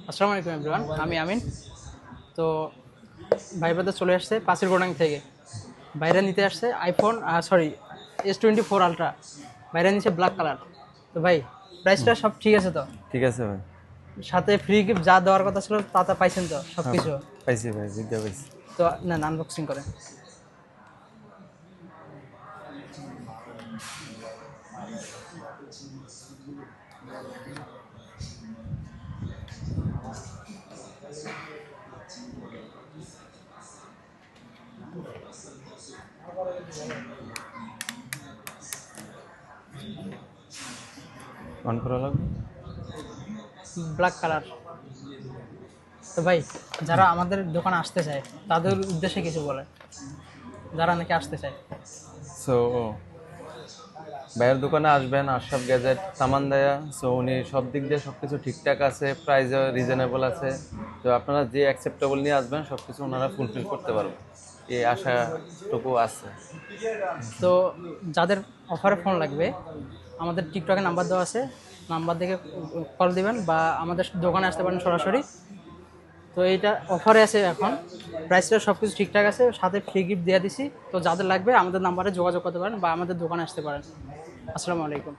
আসসালামু আলাইকুম এভরিওয়ান, আমি আমিন। তো ভাই ব্রাদার চলে আসছে পাশের গোডাং থেকে। বাইরে নিতে আসছে আইফোন S24 Ultra। বাইরে নিচে ব্ল্যাক কালার। তো ভাই প্রাইসটা সব ঠিক আছে তো? ঠিক আছে ভাই। সাথে ফ্রি গিফট যা দেওয়ার কথা ছিল তা তা পাইছেন তো সব হ্যাঁ কিছু? পাইছি ভাই, বুঝতে পাইছি। তো না, আনবক্সিং করে অন করা লাগবে। Black colour. তো ভাই যারা আমাদের দোকানে আসতে চায় তাদের উদ্দেশ্যে কিছু বলে, যারা নাকি আসতে চায়। সো ভাইয়ের দোকানে আসবেন, আশরাফ গ্যাজেট সামান দেয়া। সো উনি সব দিক দিয়ে সব কিছু ঠিকঠাক আছে, প্রাইসও রিজনেবল আছে। তো আপনারা যে অ্যাকসেপ্টেবল নিয়ে আসবেন সব কিছু ওনারা ফুলফিল করতে পারবেন, এই আশাটুকু আছে। তো যাদের অফারে ফোন লাগবে, আমাদের টিকটকে নাম্বার দেওয়া আছে, নাম্বার দেখে কল দিবেন বা আমাদের দোকানে আসতে পারেন সরাসরি। তো এইটা অফারে আছে এখন, প্রাইসটা সব কিছু ঠিকঠাক আছে, সাথে ফ্রি গিফট দিয়ে দিছি। তো যাদের লাগবে আমাদের নাম্বারে যোগাযোগ করতে পারেন বা আমাদের দোকানে আসতে পারেন। আসসালামু আলাইকুম।